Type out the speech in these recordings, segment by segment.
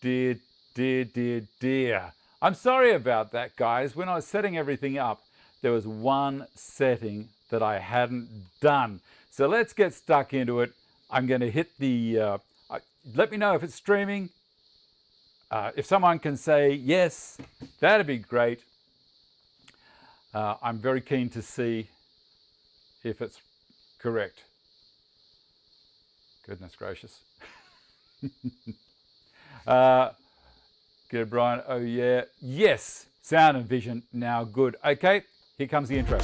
dear, dear, dear, dear. I'm sorry about that, guys. When I was setting everything up, there was one setting that I hadn't done. So let's get stuck into it. I'm going to hit the, let me know if it's streaming. If someone can say yes, that'd be great. I'm very keen to see if it's correct. Goodness gracious. Good, Brian. Oh, yeah. Yes. Sound and vision now good. Okay, here comes the intro.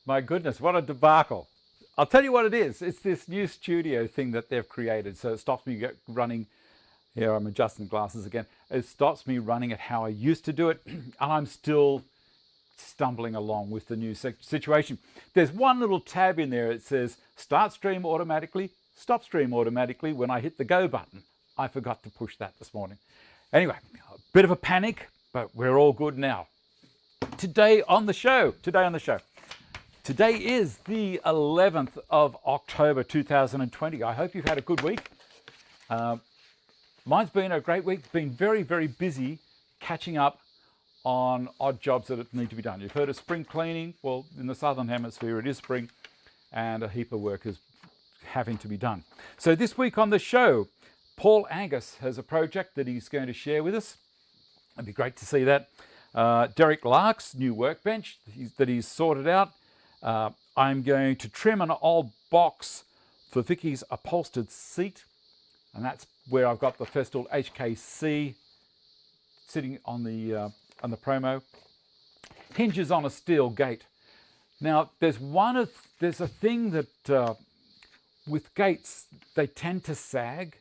My goodness, what a debacle. I'll tell you what it is. It's this new studio thing that they've created. So it stops me running. Here, I'm adjusting glasses again. It stops me running it how I used to do it. And I'm still stumbling along with the new situation. There's one little tab in there. It says start stream automatically, stop stream automatically when I hit the go button. I forgot to push that this morning. Anyway, a bit of a panic, but we're all good now. Today on the show. Today is the 11th of October 2020. I hope you've had a good week. Mine's been a great week. Been very, very busy catching up on odd jobs that need to be done. You've heard of spring cleaning. Well, in the Southern Hemisphere, it is spring, and a heap of work is having to be done. So this week on the show, Paul Angus has a project that he's going to share with us. It'd be great to see that. Derek Lark's new workbench that he's sorted out. I'm going to trim an old box for Vicky's upholstered seat, and that's where I've got the Festool HKC sitting on the promo. Hinges on a steel gate. Now there's a thing that with gates they tend to sag.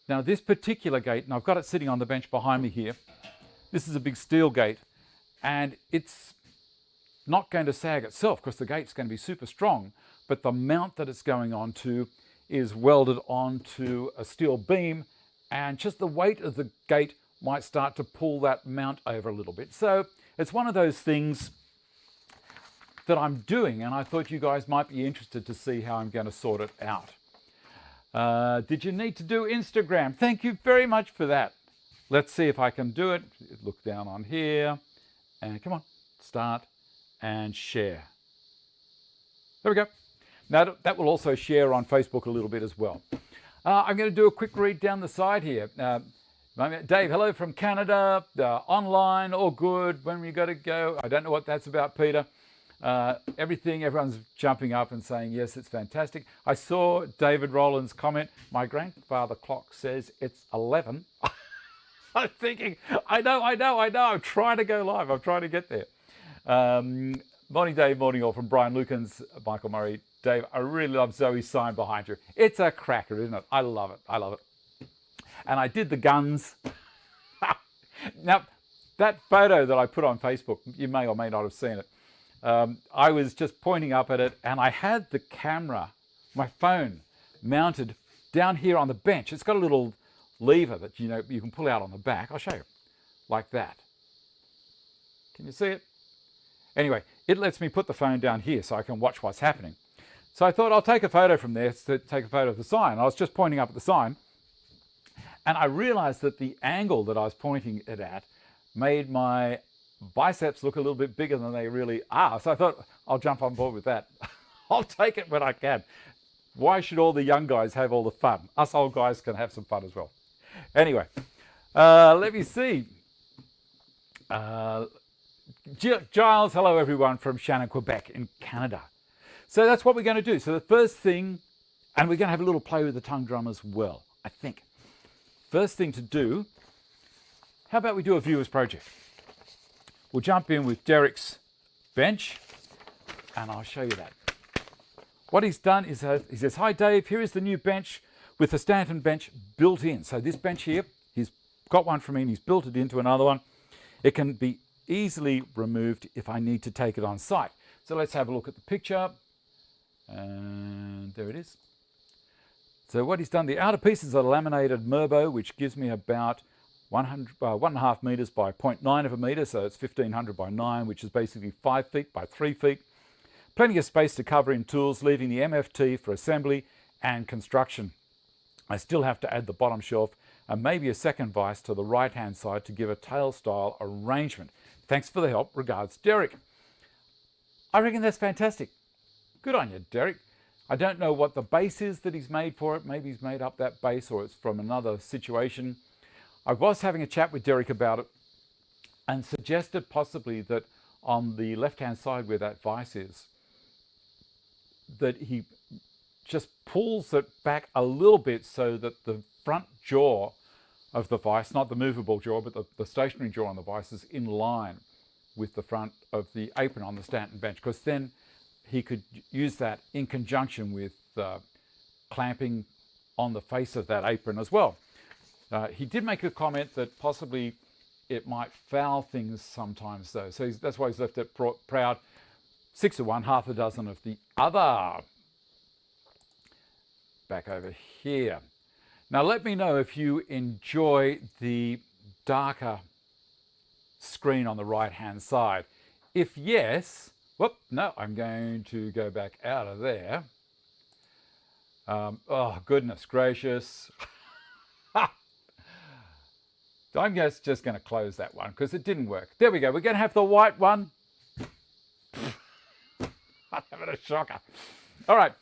Now this particular gate, and I've got it sitting on the bench behind me here. This is a big steel gate, and it's not going to sag itself because the gate's going to be super strong, but the mount that it's going onto is welded onto a steel beam, and just the weight of the gate might start to pull that mount over a little bit. So it's one of those things that I'm doing, and I thought you guys might be interested to see how I'm going to sort it out. Did you need to do Instagram? Thank you very much for that. Let's see if I can do it. Look down on here, and come on, start and share. There we go. Now that will also share on Facebook a little bit as well. I'm going to do a quick read down the side here. Dave, hello from Canada, online, all good. When we got to go? I don't know what that's about, Peter. Everyone's jumping up and saying, yes, it's fantastic. I saw David Rowland's comment. My grandfather clock says it's 11. I'm thinking, I know. I'm trying to go live. I'm trying to get there. Morning, Dave. Morning, all from Brian Lukens, Michael Murray. Dave, I really love Zoe's sign behind you. It's a cracker, isn't it? I love it. And I did the guns. Now, that photo that I put on Facebook, you may or may not have seen it. I was just pointing up at it, and I had the camera, my phone, mounted down here on the bench. It's got a little lever that you can pull out on the back. I'll show you, like that. Can you see it? Anyway, it lets me put the phone down here so I can watch what's happening. So I thought I'll take a photo from there to take a photo of the sign. I was just pointing up at the sign, and I realized that the angle that I was pointing it at made my biceps look a little bit bigger than they really are. So I thought I'll jump on board with that. I'll take it when I can. Why should all the young guys have all the fun? Us old guys can have some fun as well. Anyway, let me see. Giles, hello everyone from Shannon, Quebec in Canada. So that's what we're going to do. So the first thing, and we're going to have a little play with the tongue drum as well, I think. First thing to do, how about we do a viewer's project? We'll jump in with Derek's bench, and I'll show you that. What he's done is he says, hi Dave, here is the new bench with the Stanton bench built in. So this bench here, he's got one from me and he's built it into another one. It can be easily removed if I need to take it on site. So let's have a look at the picture. And there it is. So what he's done, the outer piece is a laminated Merbo, which gives me about 1.5 meters by 0.9 of a meter. So it's 1500 by 9, which is basically 5 feet by 3 feet. Plenty of space to cover in tools, leaving the MFT for assembly and construction. I still have to add the bottom shelf and maybe a second vise to the right-hand side to give a tail style arrangement. Thanks for the help. Regards, Derek. I reckon that's fantastic. Good on you, Derek. I don't know what the base is that he's made for it. Maybe he's made up that base or it's from another situation. I was having a chat with Derek about it and suggested possibly that on the left-hand side where that vise is, that he just pulls it back a little bit so that the front jaw of the vise, not the movable jaw, but the stationary jaw on the vise is in line with the front of the apron on the Stanton bench, because then he could use that in conjunction with clamping on the face of that apron as well. He did make a comment that possibly it might foul things sometimes though. So that's why he's left it proud. 6 of one, half a dozen of the other. Back over here. Now let me know if you enjoy the darker screen on the right hand side. If yes, whoop, no, I'm going to go back out of there. Oh, goodness gracious. I'm just going to close that one because it didn't work. There we go. We're going to have the white one. I'm having a shocker. All right.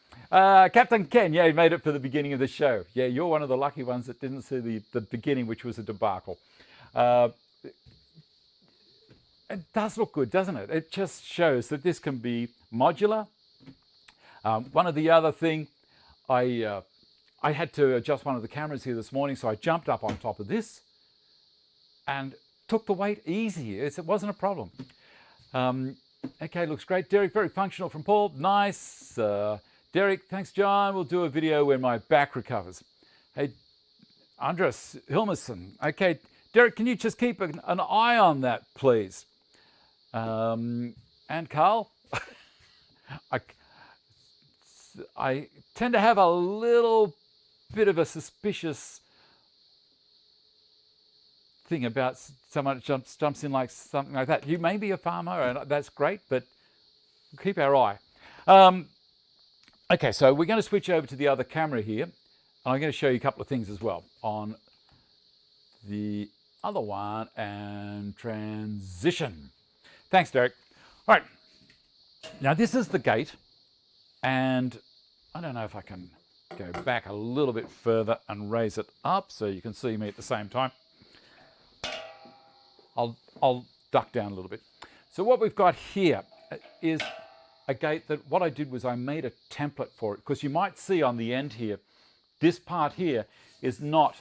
Captain Ken, yeah, you made it for the beginning of the show. Yeah, you're one of the lucky ones that didn't see the beginning, which was a debacle. It does look good, doesn't it? It just shows that this can be modular. One of the other thing, I had to adjust one of the cameras here this morning, so I jumped up on top of this and took the weight easy. It wasn't a problem. Okay, looks great. Derek, very functional from Paul. Nice. Derek, thanks, John. We'll do a video when my back recovers. Hey, Andres Hilmerson. Okay, Derek, can you just keep an eye on that, please? And Carl, I tend to have a little bit of a suspicious thing about someone that jumps in like something like that. You may be a farmer, and that's great, but keep our eye. Okay, so we're going to switch over to the other camera here, and I'm going to show you a couple of things as well on the other one and transition. Thanks, Derek. All right, now this is the gate, and I don't know if I can go back a little bit further and raise it up so you can see me at the same time. I'll duck down a little bit. So what we've got here is a gate that what I did was I made a template for it, because you might see on the end here, this part here is not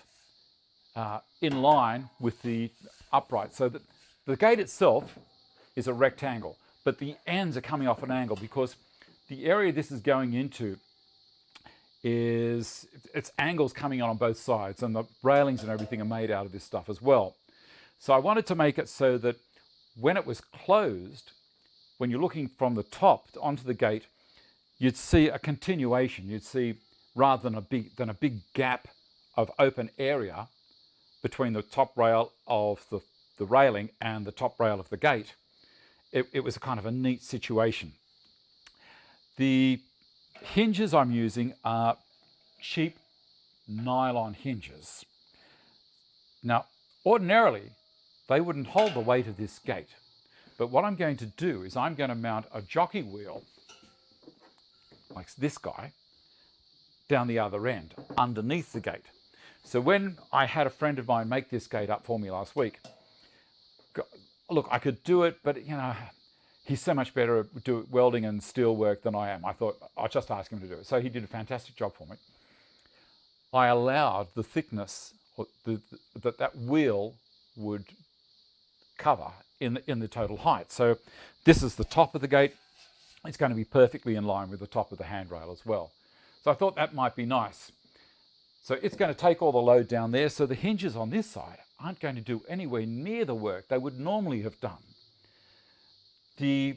in line with the upright. So that the gate itself is a rectangle, but the ends are coming off an angle because the area this is going into is, it's angles coming on both sides, and the railings and everything are made out of this stuff as well. So I wanted to make it so that when it was closed, when you're looking from the top onto the gate, you'd see a continuation. You'd see, rather than a big gap of open area between the top rail of the railing and the top rail of the gate, it was a kind of a neat situation. The hinges I'm using are cheap nylon hinges. Now, ordinarily, they wouldn't hold the weight of this gate. But what I'm going to do is I'm going to mount a jockey wheel, like this guy, down the other end, underneath the gate. So when I had a friend of mine make this gate up for me last week, look, I could do it, but you know, he's so much better at welding and steel work than I am. I thought I'll just ask him to do it. So he did a fantastic job for me. I allowed the thickness that wheel would cover in the total height. So this is the top of the gate. It's going to be perfectly in line with the top of the handrail as well. So I thought that might be nice. So it's going to take all the load down there. So the hinges on this side aren't going to do anywhere near the work they would normally have done. The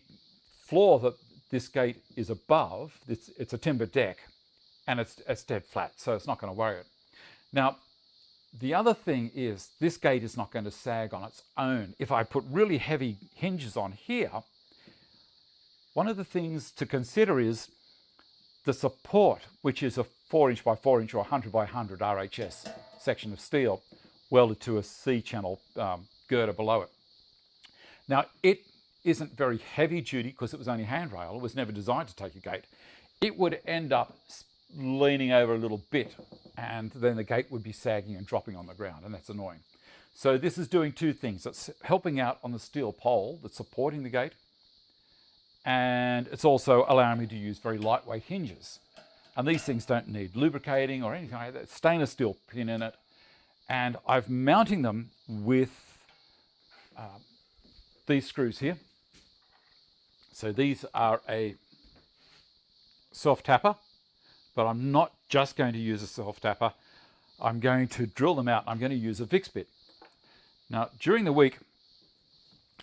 floor that this gate is above, it's a timber deck, and it's dead flat, so it's not going to worry it. Now, the other thing is this gate is not going to sag on its own. If I put really heavy hinges on here, one of the things to consider is the support, which is a 4" by 4" or 100 by 100 RHS section of steel welded to a C-channel girder below it. Now, it isn't very heavy duty because it was only handrail. It was never designed to take a gate. It would end up leaning over a little bit, and then the gate would be sagging and dropping on the ground, and that's annoying. So this is doing two things. It's helping out on the steel pole that's supporting the gate, and it's also allowing me to use very lightweight hinges. And these things don't need lubricating or anything like that. Stainless steel pin in it, and I'm mounting them with these screws here. So these are a self-tapper, but I'm not just going to use a self-tapper. I'm going to drill them out. I'm going to use a VIX bit. Now, during the week,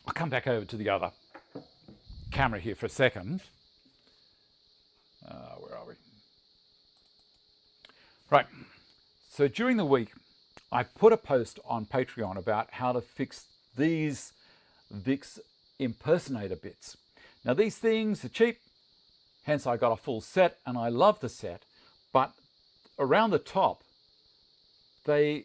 I'll come back over to the other camera here for a second. Where are we? Right. So during the week, I put a post on Patreon about how to fix these VIX impersonator bits. Now, these things are cheap, hence I got a full set, and I love the set, but around the top, it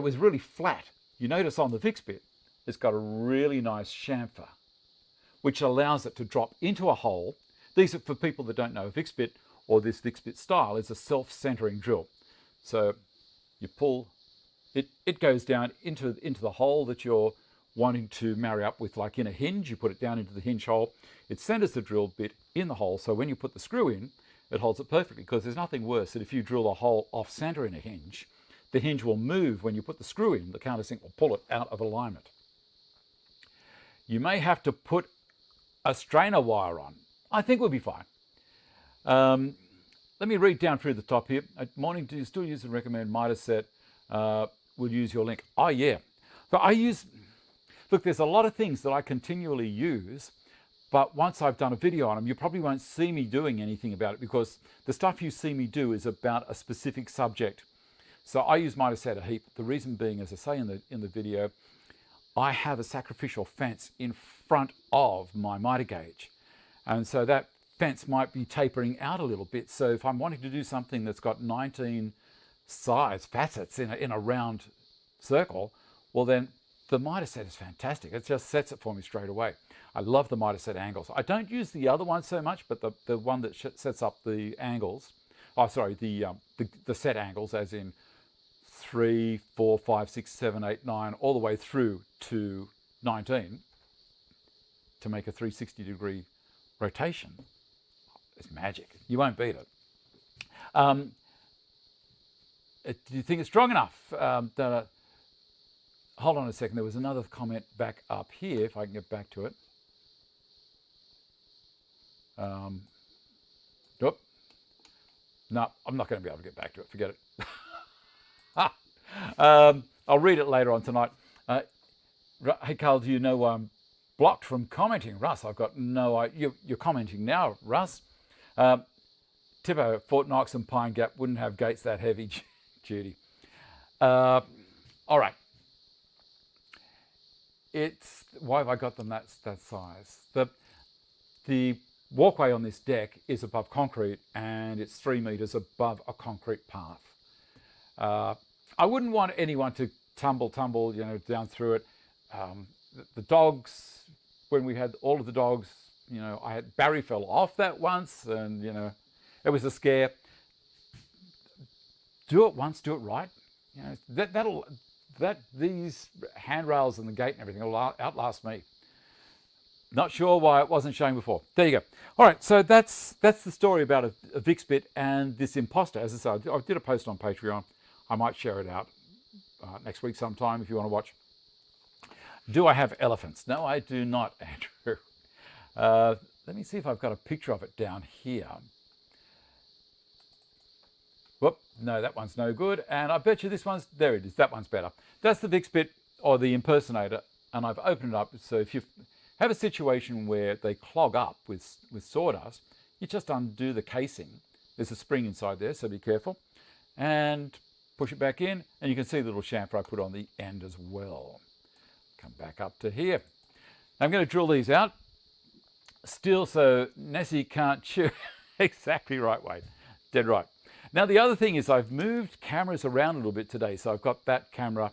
was really flat. You notice on the VIX bit, it's got a really nice chamfer, which allows it to drop into a hole. These are for people that don't know a VIX bit, or this VIX bit style is a self-centering drill. So you pull, it goes down into the hole that you're wanting to marry up with, like in a hinge. You put it down into the hinge hole. It centers the drill bit in the hole, so when you put the screw in, it holds it perfectly, because there's nothing worse than if you drill a hole off center in a hinge, the hinge will move when you put the screw in, the countersink will pull it out of alignment. You may have to put a strainer wire on. I think we'll be fine. Let me read down through the top here. Morning, do you still use and recommend miter set? We'll use your link. Oh yeah. But look, there's a lot of things that I continually use, but once I've done a video on them, you probably won't see me doing anything about it, because the stuff you see me do is about a specific subject. So I use miter set a heap. The reason being, as I say in the video, I have a sacrificial fence in front of my miter gauge. And so that fence might be tapering out a little bit. So if I'm wanting to do something that's got 19 sides, facets in a round circle, well then the miter set is fantastic. It just sets it for me straight away. I love the miter set angles. I don't use the other one so much, but the one that sets up the angles, the set angles, as in 3, 4, 5, 6, 7, 8, 9, all the way through to 19 to make a 360-degree rotation. It's magic. You won't beat it. Do you think it's strong enough? Hold on a second. There was another comment back up here, if I can get back to it. No, I'm not going to be able to get back to it. Forget it. I'll read it later on tonight. Hey, Carl, do you know why I'm blocked from commenting? Russ, I've got no idea. You're commenting now, Russ. Tippo, Fort Knox and Pine Gap wouldn't have gates that heavy, Judy. All right. Why have I got them that size? The walkway on this deck is above concrete, and it's 3 meters above a concrete path. I wouldn't want anyone to tumble, down through it. The dogs, when we had all of the dogs, Barry fell off that once, and it was a scare. Do it once, do it right. These handrails and the gate and everything will outlast me. Not sure why it wasn't shown before. There you go. All right, so that's the story about a VIX bit and this imposter. As I said, I did a post on Patreon. I might share it out next week sometime if you want to watch. Do I have elephants? No, I do not, Andrew. Let me see if I've got a picture of it down here. Whoop, no, that one's no good. And I bet you this one's, there it is, that one's better. That's the Vicks bit or the impersonator, and I've opened it up. So if you have a situation where they clog up with sawdust, you just undo the casing. There's a spring inside there, so be careful. And push it back in, and you can see the little chamfer I put on the end as well. Come back up to here. Now I'm going to drill these out. Still, so Nessie can't chew. Exactly right, Wade. Dead right. Now the other thing is I've moved cameras around a little bit today. So I've got that camera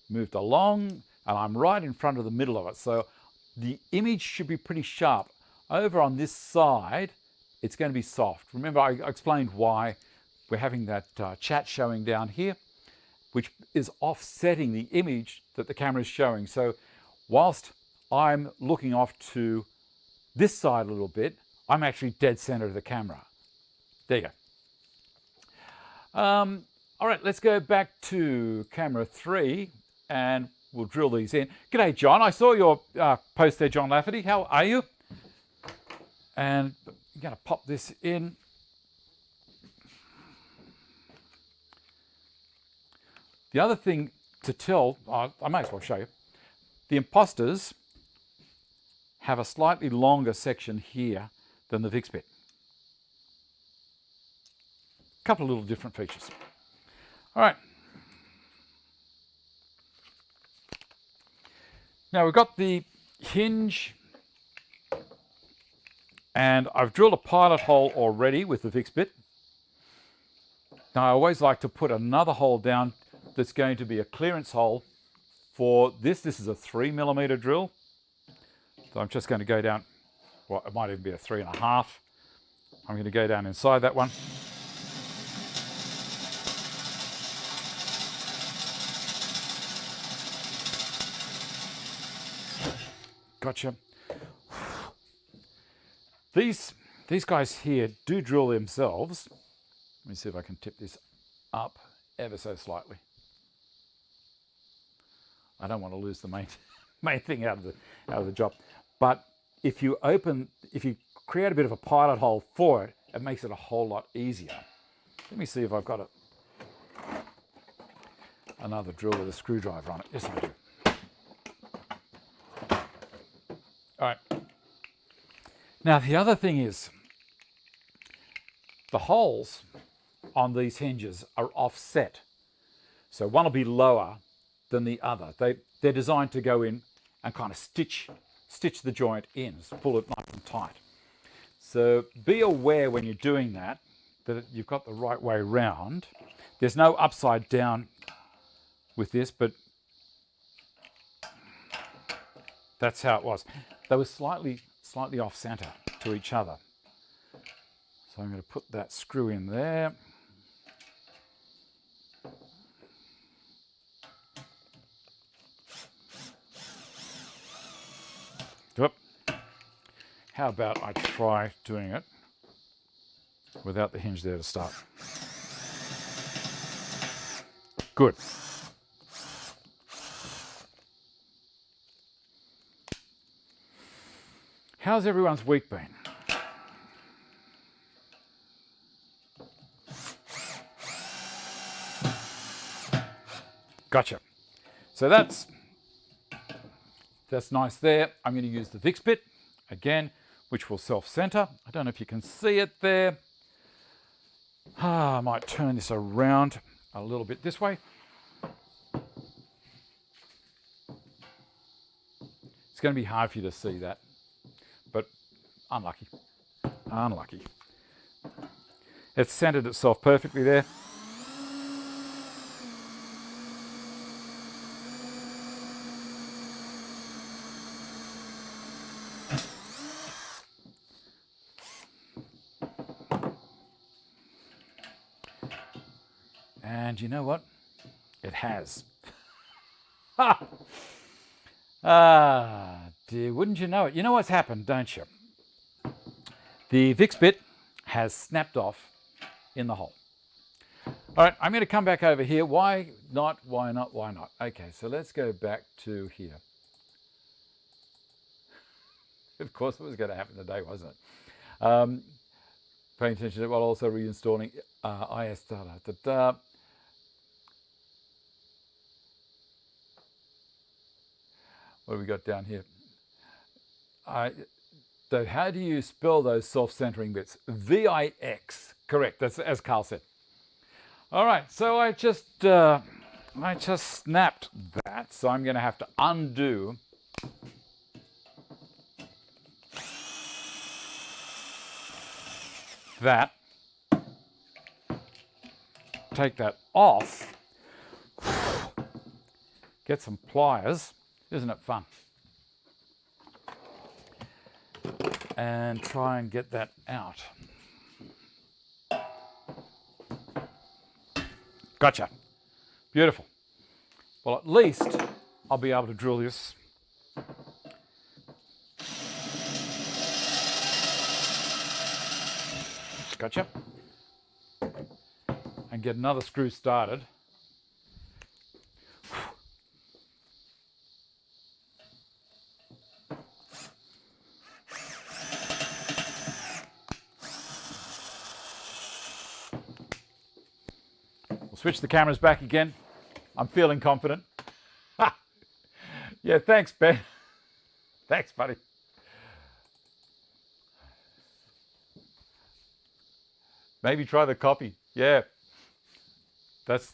moved along, and I'm right in front of the middle of it. So the image should be pretty sharp. Over on this side, it's going to be soft. Remember, I explained why we're having that chat showing down here, which is offsetting the image that the camera is showing. So whilst I'm looking off to this side a little bit, I'm actually dead center of the camera. There you go. All right, let's go back to camera 3 and we'll drill these in. G'day, John. I saw your post there, John Lafferty. How are you? And I'm going to pop this in. The other thing to tell, I might as well show you, the imposters have a slightly longer section here than the Vicks bit. A couple of little different features. All right. Now we've got the hinge, and I've drilled a pilot hole already with the Vicks bit. Now I always like to put another hole down that's going to be a clearance hole for this. This is a 3mm drill. So I'm just going to go down, well, it might even be a 3.5. I'm going to go down inside that one. Gotcha. These guys here do drill themselves. Let me see if I can tip this up ever so slightly. I don't want to lose the main thing out of the job. But if you create a bit of a pilot hole for it, it makes it a whole lot easier. Let me see if I've got another drill with a screwdriver on it. Yes, I do. All right. Now the other thing is the holes on these hinges are offset. So one will be lower than the other. They're designed to go in and kind of stitch the joint in, so pull it nice and tight. So be aware when you're doing that you've got the right way round. There's no upside down with this, but that's how it was. They were slightly off center to each other. So I'm going to put that screw in there. Whoop. How about I try doing it without the hinge there to start? Good. How's everyone's week been? Gotcha. So that's nice there. I'm going to use the Vicks bit again, which will self-center. I don't know if you can see it there. I might turn this around a little bit this way. It's going to be hard for you to see that, but unlucky. Unlucky. It's centered itself perfectly there. And you know what? It has. Ah, dear, wouldn't you know it? You know what's happened, don't you? The Vicks bit has snapped off in the hole. All right, I'm going to come back over here. Why not? Why not? Why not? Okay, so let's go back to here. Of course, it was going to happen today, wasn't it? paying attention to it while also reinstalling IS data. What have we got down here? So how do you spell those self-centering bits? VIX, correct, that's as Carl said. All right, so I just snapped that, so I'm going to have to undo that, take that off, get some pliers, isn't it fun? And try and get that out. Gotcha. Beautiful. Well, at least I'll be able to drill this. Gotcha. And get another screw started. Switch the cameras back again. I'm feeling confident. Yeah, thanks, Ben. Thanks, buddy. Maybe try the copy. Yeah, that'd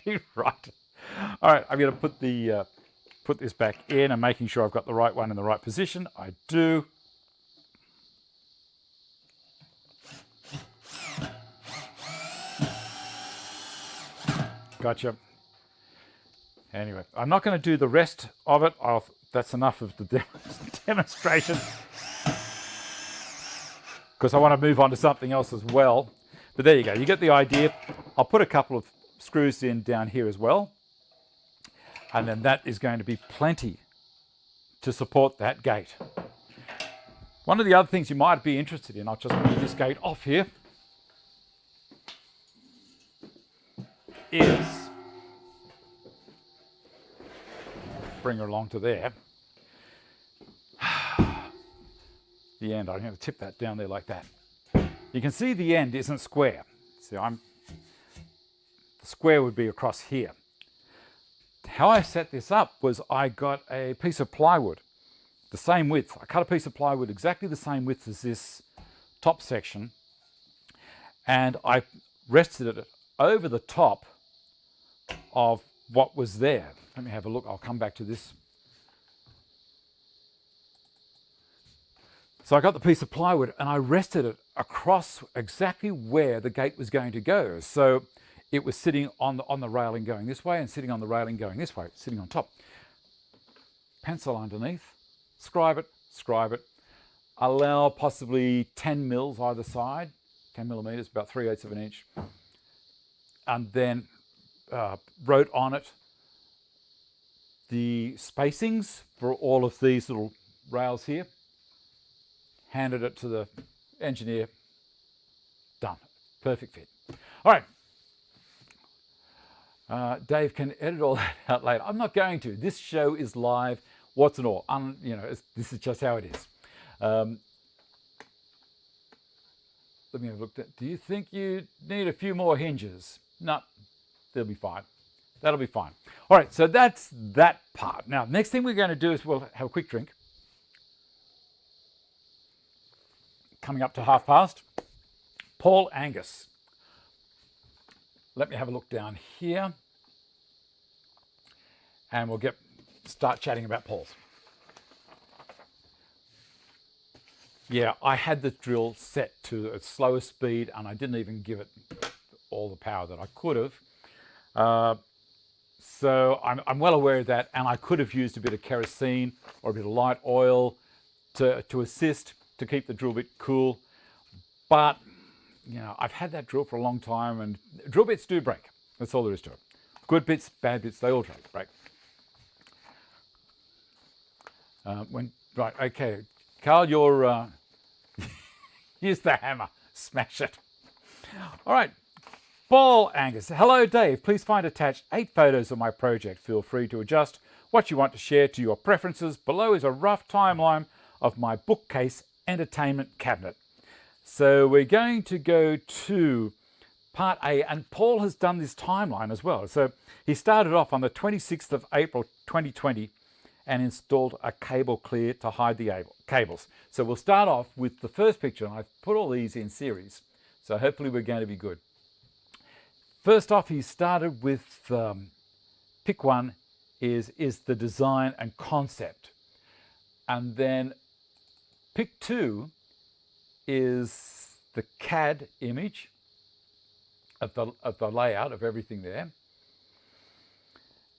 be right. All right, I'm going to put this back in and making sure I've got the right one in the right position. I do. Gotcha. Anyway, I'm not going to do the rest of it. That's enough of the demonstration because I want to move on to something else as well. But there you go. You get the idea. I'll put a couple of screws in down here as well. And then that is going to be plenty to support that gate. One of the other things you might be interested in, I'll just move this gate off here, is, bring her along to there, the end. I'm going to tip that down there like that. You can see the end isn't square. See, the square would be across here. How I set this up was I got a piece of plywood, the same width. I cut a piece of plywood exactly the same width as this top section, and I rested it over the top of what was there. Let me have a look. I'll come back to this. So I got the piece of plywood and I rested it across exactly where the gate was going to go. So it was sitting on the railing going this way and sitting on the railing going this way, sitting on top. Pencil underneath, scribe it, allow possibly 10 mils either side, 10 millimeters, about 3/8 of an inch, and then wrote on it the spacings for all of these little rails here, handed it to the engineer, done, perfect fit. All right, Dave can edit all that out later. I'm not going to. This show is live, what's and all. This is just how it is. Let me have a look. Do you think you need a few more hinges? No. They'll be fine. That'll be fine. All right, so that's that part. Now, next thing we're going to do is we'll have a quick drink. Coming up to past. Paul Angus. Let me have a look down here. And we'll start chatting about Paul's. Yeah, I had the drill set to a slower speed and I didn't even give it all the power that I could have. So I'm well aware of that, and I could have used a bit of kerosene or a bit of light oil to assist to keep the drill bit cool. But I've had that drill for a long time, and drill bits do break. That's all there is to it. Good bits, bad bits, they all break. Right, okay, Carl, you're use the hammer, smash it. All right. Paul Angus, hello Dave, please find attached 8 photos of my project. Feel free to adjust what you want to share to your preferences. Below is a rough timeline of my bookcase entertainment cabinet. So we're going to go to part A, and Paul has done this timeline as well. So he started off on the 26th of April 2020 and installed a cable clear to hide the cables. So we'll start off with the first picture, and I've put all these in series, so hopefully we're going to be good. First off, he started with pick one is the design and concept, and then pick two is the CAD image of the layout of everything there.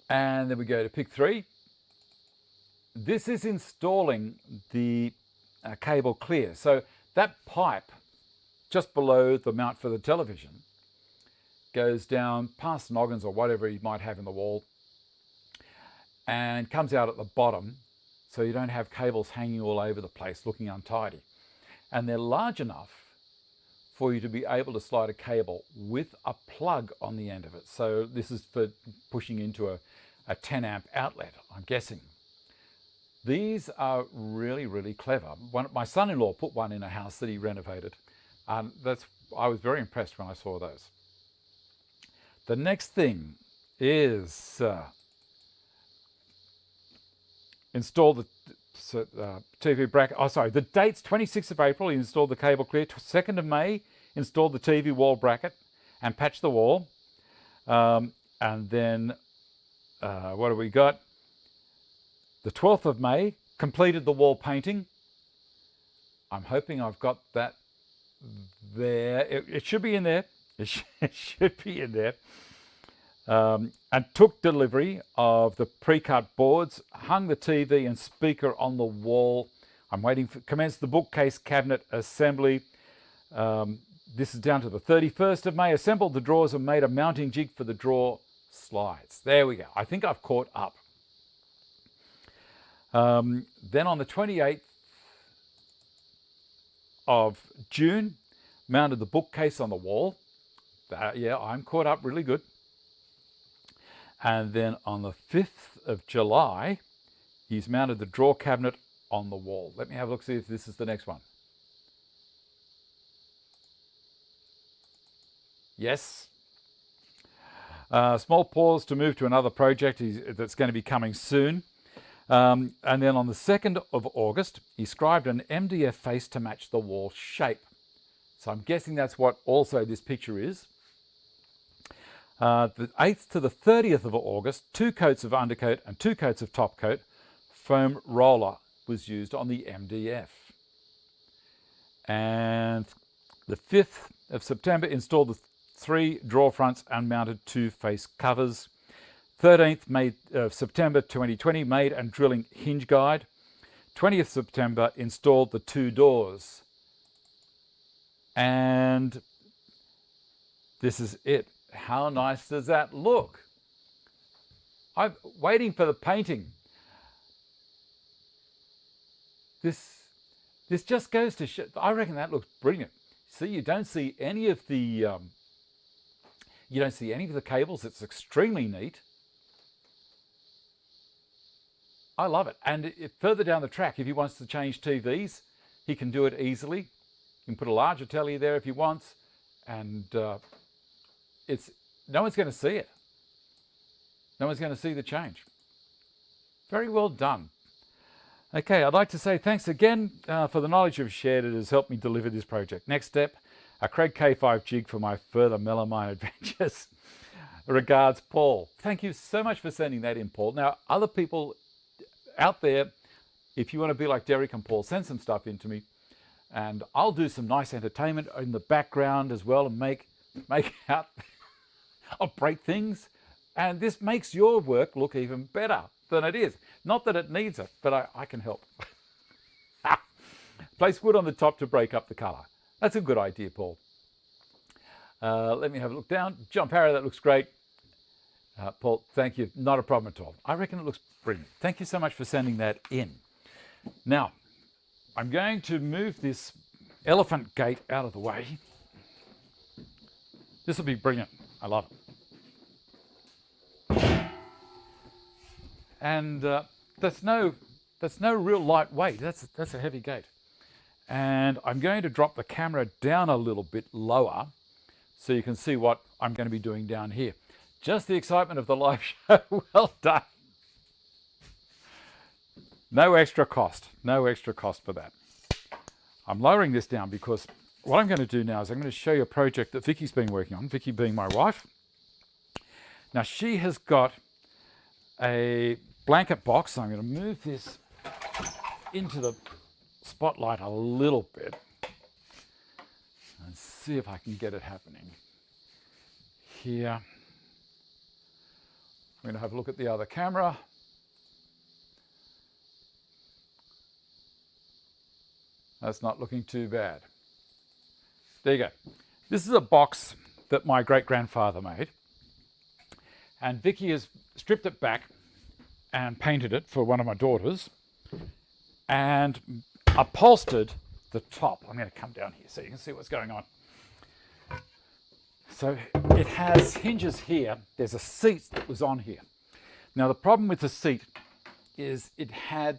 And then we go to pick three. This is installing the cable clear. So that pipe just below the mount for the television goes down past noggins or whatever you might have in the wall and comes out at the bottom, so you don't have cables hanging all over the place looking untidy. And they're large enough for you to be able to slide a cable with a plug on the end of it. So this is for pushing into a 10 amp outlet, I'm guessing. These are really, really clever. My son-in-law put one in a house that he renovated. I was very impressed when I saw those. The next thing is install the TV bracket. Oh, sorry, the date's 26th of April, he installed the cable clear. 2nd of May, installed the TV wall bracket and patched the wall. And then, what have we got? The 12th of May, completed the wall painting. I'm hoping I've got that there. It should be in there. It should be in there. And took delivery of the pre-cut boards, hung the TV and speaker on the wall. I'm waiting for commence the bookcase cabinet assembly. This is down to the 31st of May. Assembled the drawers and made a mounting jig for the drawer slides. There we go. I think I've caught up. Then on the 28th of June, mounted the bookcase on the wall. Yeah, I'm caught up really good. And then on the 5th of July, he's mounted the drawer cabinet on the wall. Let me have a look, see if this is the next one. Yes. Small pause to move to another project that's going to be coming soon. And then on the 2nd of August, he scribed an MDF face to match the wall shape. So I'm guessing that's what also this picture is. The 8th to the 30th of August, 2 coats of undercoat and 2 coats of top coat. Foam roller was used on the MDF. And the 5th of September, installed the 3 drawer fronts and mounted 2 face covers. 13th of September 2020, made and drilling hinge guide. 20th September, installed the 2 doors. And this is it. How nice does that look? I'm waiting for the painting. This just goes to show, I reckon that looks brilliant. See, you don't see any of the cables. It's extremely neat. I love it. And further down the track, if he wants to change TVs, he can do it easily. He can put a larger telly there if he wants, and no one's going to see it. No one's going to see the change. Very well done. Okay, I'd like to say thanks again for the knowledge you've shared. It has helped me deliver this project. Next step, a Craig K5 jig for my further melamine adventures. Regards, Paul. Thank you so much for sending that in, Paul. Now, other people out there, if you want to be like Derek and Paul, send some stuff in to me, and I'll do some nice entertainment in the background as well and make out. I'll break things, and this makes your work look even better than it is. Not that it needs it, but I can help. Place wood on the top to break up the colour. That's a good idea, Paul. Let me have a look down. John Parra, that looks great. Paul, thank you. Not a problem at all. I reckon it looks brilliant. Thank you so much for sending that in. Now, I'm going to move this elephant gate out of the way. This will be brilliant. I love it. And that's no real lightweight. That's a heavy gate. And I'm going to drop the camera down a little bit lower so you can see what I'm going to be doing down here. Just the excitement of the live show. Well done. No extra cost for that. I'm lowering this down because what I'm going to do now is I'm going to show you a project that Vicky's been working on, Vicky being my wife. Now she has got a blanket box, so I'm going to move this into the spotlight a little bit and see if I can get it happening. Here, I'm going to have a look at the other camera. That's not looking too bad. There you go. This is a box that my great-grandfather made. And Vicky has stripped it back and painted it for one of my daughters and upholstered the top. I'm going to come down here so you can see what's going on. So it has hinges here. There's a seat that was on here. Now the problem with the seat is it had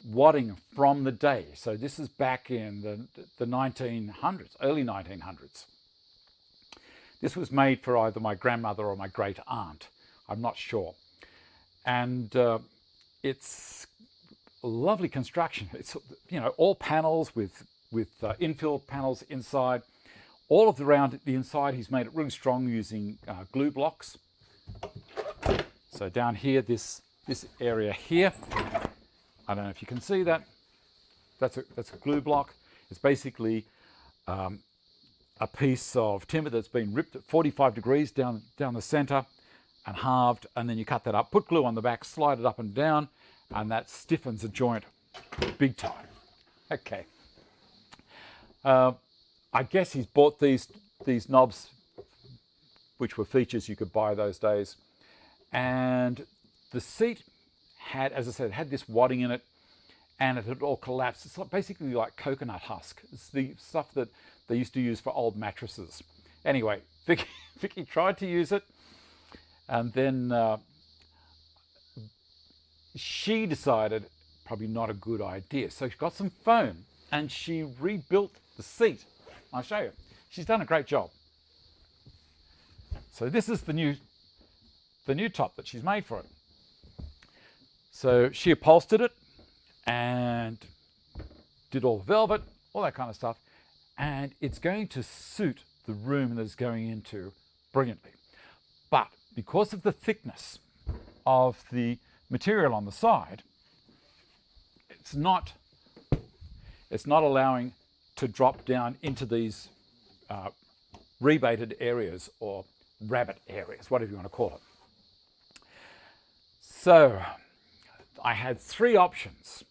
wadding from the day. So this is back in the 1900s, early 1900s. This was made for either my grandmother or my great aunt. I'm not sure. And it's a lovely construction. It's, you know, all panels with infill panels inside. All of the round the inside, he's made it really strong using glue blocks. So down here, this area here, I don't know if you can see that. That's a glue block. It's basically a piece of timber that's been ripped at 45 degrees down the center and halved, and then you cut that up, put glue on the back, slide it up and down, and that stiffens a joint big time. Okay. I guess he's bought these knobs, which were features you could buy those days. And the seat had, as I said, had this wadding in it, and it had all collapsed. It's basically like coconut husk. It's the stuff that they used to use for old mattresses. Anyway, Vicky tried to use it, and then she decided probably not a good idea. So she got some foam and she rebuilt the seat. I'll show you. She's done a great job. So this is the new top that she's made for it. So she upholstered it and did all the velvet, all that kind of stuff. And it's going to suit the room that it's going into brilliantly. But because of the thickness of the material on the side, it's not allowing to drop down into these rebated areas or rabbit areas, whatever you want to call it. So I had three options.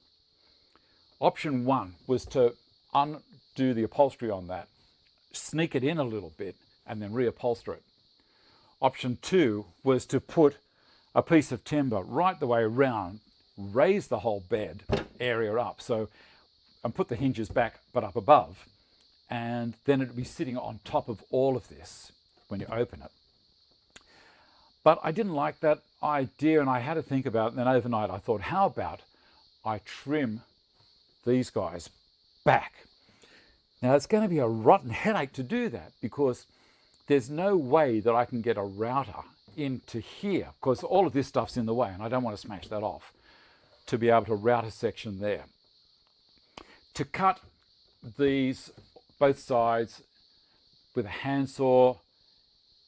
Option one was to undo the upholstery on that, sneak it in a little bit, and then reupholster it. Option two was to put a piece of timber right the way around, raise the whole bed area up, and put the hinges back but up above, and then it'd be sitting on top of all of this when you open it. But I didn't like that idea, and I had to think about it, and then overnight I thought, how about I trim these guys back? Now it's going to be a rotten headache to do that, because there's no way that I can get a router into here, because all of this stuff's in the way, and I don't want to smash that off, to be able to route a section there. To cut these both sides with a handsaw,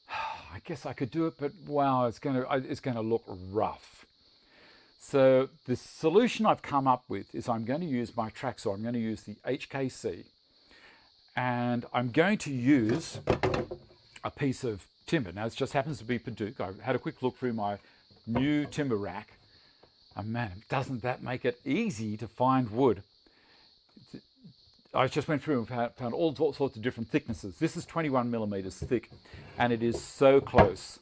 I guess I could do it, but wow, it's going to look rough. So the solution I've come up with is I'm going to use my track saw. I'm going to use the HKC, and I'm going to use a piece of timber. Now, it just happens to be Paduke. I had a quick look through my new timber rack, and man, doesn't that make it easy to find wood? I just went through and found all sorts of different thicknesses. This is 21 millimeters thick, and it is so close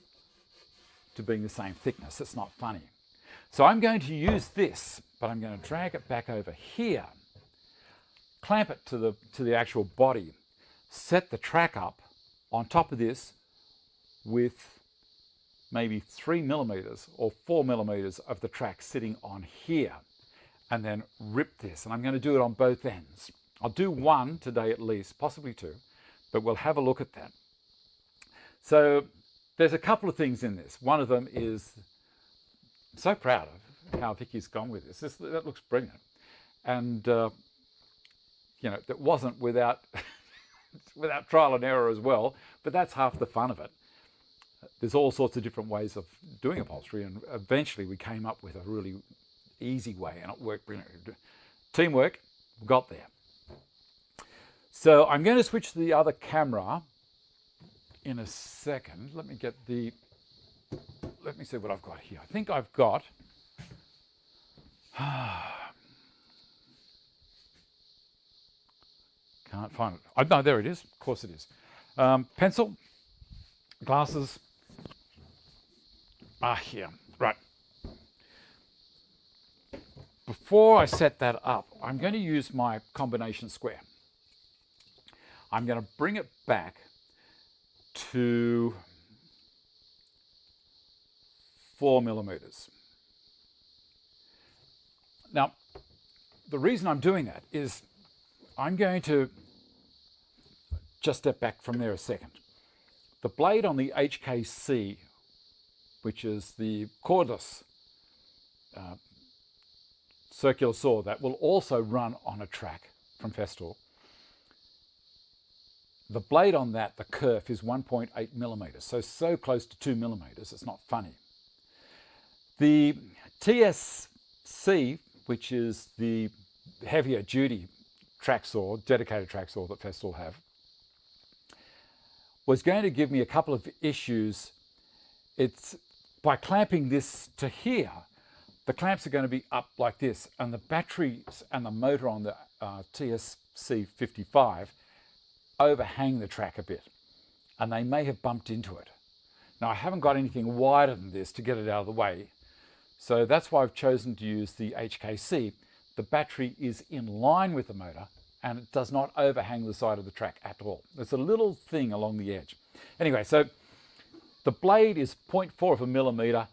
to being the same thickness. It's not funny. So I'm going to use this, but I'm going to drag it back over here, clamp it to the actual body, set the track up on top of this with maybe 3 millimeters or 4 millimeters of the track sitting on here, and then rip this. And I'm going to do it on both ends. I'll do one today at least, possibly two, but we'll have a look at that. So there's a couple of things in this. One of them is, I'm so proud of how Vicky's gone with this. That looks brilliant. And, you know, that wasn't without, without trial and error as well, but that's half the fun of it. There's all sorts of different ways of doing upholstery, and eventually we came up with a really easy way, and it worked brilliantly. Teamwork, we got there. So I'm going to switch to the other camera in a second. Let me see what I've got here. I think I've got, can't find it. Oh, no, there it is. Of course it is. Pencil, glasses. Here. Right. Before I set that up, I'm going to use my combination square. I'm going to bring it back to 4 millimeters. Now, the reason I'm doing that is I'm going to just step back from there a second. The blade on the HKC, which is the cordless circular saw that will also run on a track from Festool. The blade on that, the kerf, is 1.8 millimeters, so close to 2 millimeters, it's not funny. The TSC, which is the heavier duty track saw, dedicated track saw that Festool have, was going to give me a couple of issues. It's by clamping this to here, the clamps are going to be up like this, and the batteries and the motor on the TSC 55 overhang the track a bit, and they may have bumped into it. Now, I haven't got anything wider than this to get it out of the way, so that's why I've chosen to use the HKC. The battery is in line with the motor, and it does not overhang the side of the track at all. There's a little thing along the edge. Anyway, so the blade is 0.4 of a millimeter.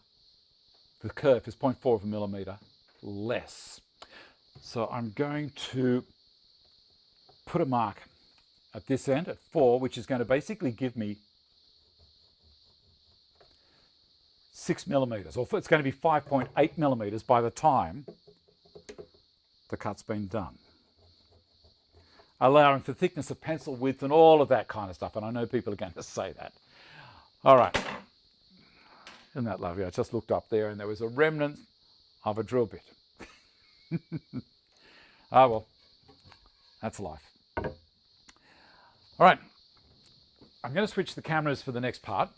The kerf is 0.4 of a millimeter less. So I'm going to put a mark at this end at 4, which is going to basically give me 6 millimeters, or it's going to be 5.8 millimeters by the time the cut's been done, allowing for thickness of pencil width and all of that kind of stuff. And I know people are going to say that. All right. Isn't that lovely? I just looked up there and there was a remnant of a drill bit. Ah, well, that's life. All right. I'm going to switch the cameras for the next part.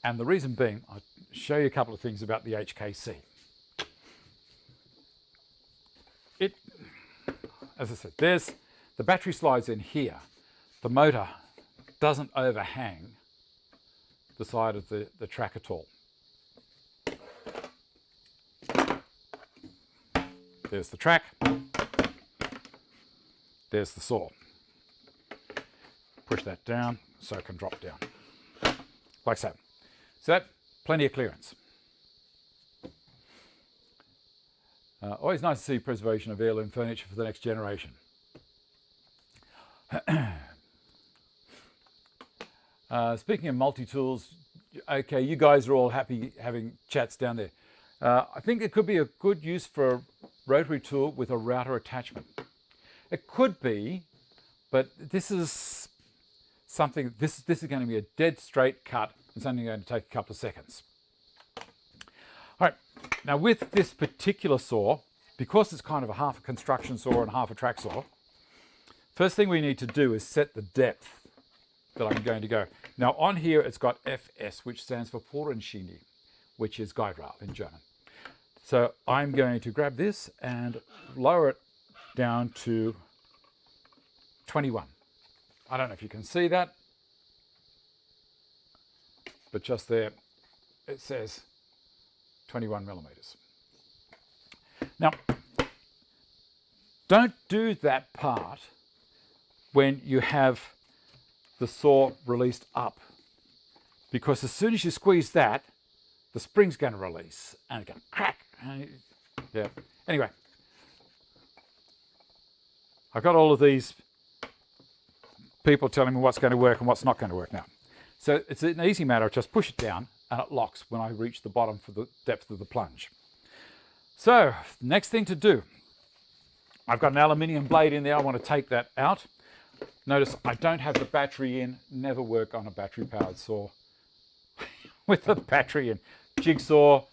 And the reason being, I'll show you a couple of things about the HKC. As I said, there's the battery slides in here. The motor doesn't overhang the side of the track at all. There's the track. There's the saw. Push that down so it can drop down. Like so. So that, plenty of clearance. Always nice to see preservation of heirloom furniture for the next generation. Speaking of multi-tools, okay, you guys are all happy having chats down there. I think it could be a good use for a rotary tool with a router attachment. It could be, but this is something, this is going to be a dead straight cut. It's only going to take a couple of seconds. All right, now with this particular saw, because it's kind of a half a construction saw and half a track saw, first thing we need to do is set the depth that I'm going to go. Now on here it's got FS, which stands for Vorenschiene, which is guide rail in German. So I'm going to grab this and lower it down to 21. I don't know if you can see that, but just there it says 21 millimeters. Now, don't do that part when you have the saw released up, because as soon as you squeeze that, the spring's going to release and it's going to crack. And Yeah. Anyway, I've got all of these people telling me what's going to work and what's not going to work now. So it's an easy matter of just push it down and it locks when I reach the bottom for the depth of the plunge. So next thing to do, I've got an aluminium blade in there. I want to take that out. Notice I don't have the battery in. Never work on a battery powered saw with a battery in. Jigsaw,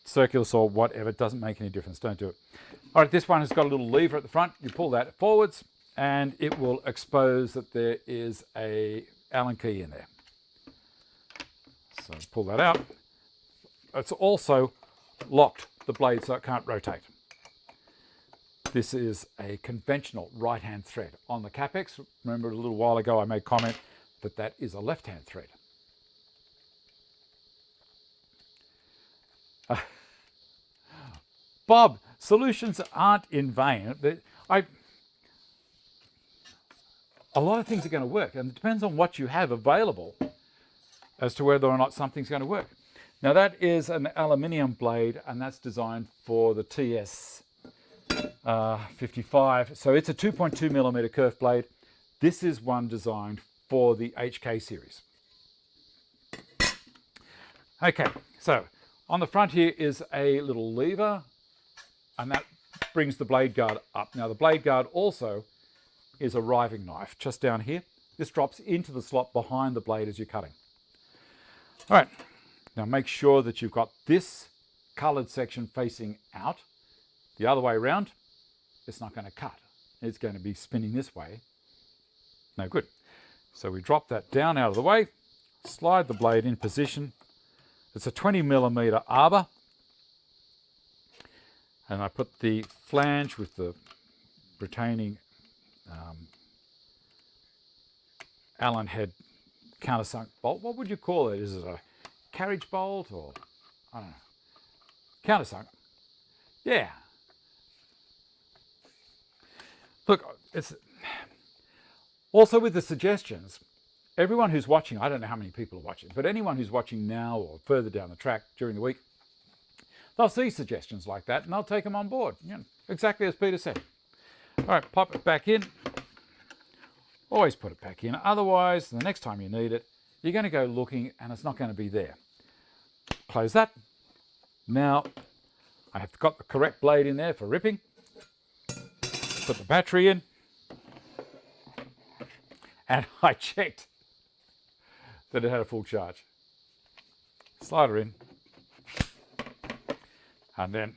circular saw, whatever, it doesn't make any difference. Don't do it. All right, this one has got a little lever at the front. You pull that forwards and it will expose that there is a Allen key in there. So pull that out. It's also locked the blade so it can't rotate. This is a conventional right-hand thread. On the Capex, remember a little while ago I made comment that that is a left-hand thread. Bob, solutions aren't in vain. A lot of things are going to work, and it depends on what you have available as to whether or not something's going to work. Now that is an aluminium blade, and that's designed for the TS 55. So it's a 2.2 millimeter curved blade. This is one designed for the HK series. Okay, so on the front here is a little lever, and that brings the blade guard up. Now the blade guard also is a riving knife just down here. This drops into the slot behind the blade as you're cutting. All right, now make sure that you've got this colored section facing out. The other way around, it's not going to cut. It's going to be spinning this way. No good. So we drop that down out of the way, slide the blade in position. It's a 20 millimeter arbor. And I put the flange with the retaining Allen head countersunk bolt. What would you call it? Is it a carriage bolt or, I don't know, countersunk? Yeah. Look, it's also with the suggestions, everyone who's watching, I don't know how many people are watching, but anyone who's watching now or further down the track during the week, they'll see suggestions like that and they'll take them on board. You know, exactly as Peter said. All right, pop it back in. Always put it back in. Otherwise, the next time you need it, you're going to go looking and it's not going to be there. Close that. Now, I have got the correct blade in there for ripping. Put the battery in. And I checked that it had a full charge. Slide her in. And then,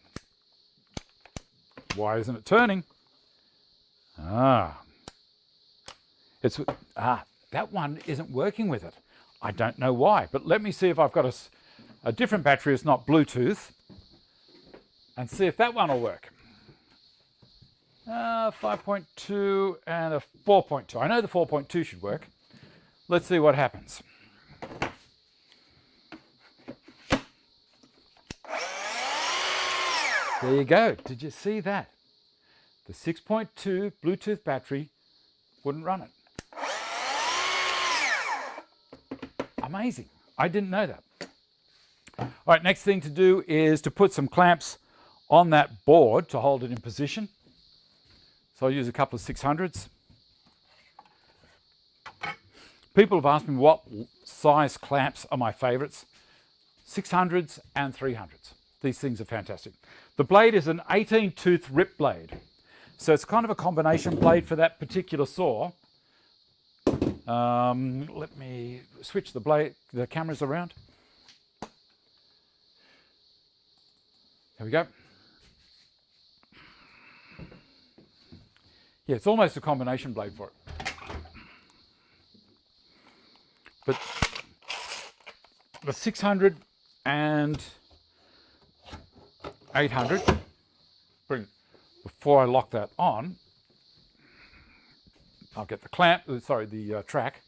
why isn't it turning? That one isn't working with it. I don't know why, but let me see if I've got a different battery that's not Bluetooth and see if that one will work. 5.2 and a 4.2. I know the 4.2 should work. Let's see what happens. There you go. Did you see that? The 6.2 Bluetooth battery wouldn't run it. Amazing. I didn't know that. All right, next thing to do is to put some clamps on that board to hold it in position. So I'll use a couple of 600s. People have asked me what size clamps are my favorites. 600s and 300s. These things are fantastic. The blade is an 18-tooth rip blade. So it's kind of a combination blade for that particular saw. Let me switch the cameras around. There we go. Yeah, it's almost a combination blade for it. But the 600 and 800, before I lock that on, I'll get the track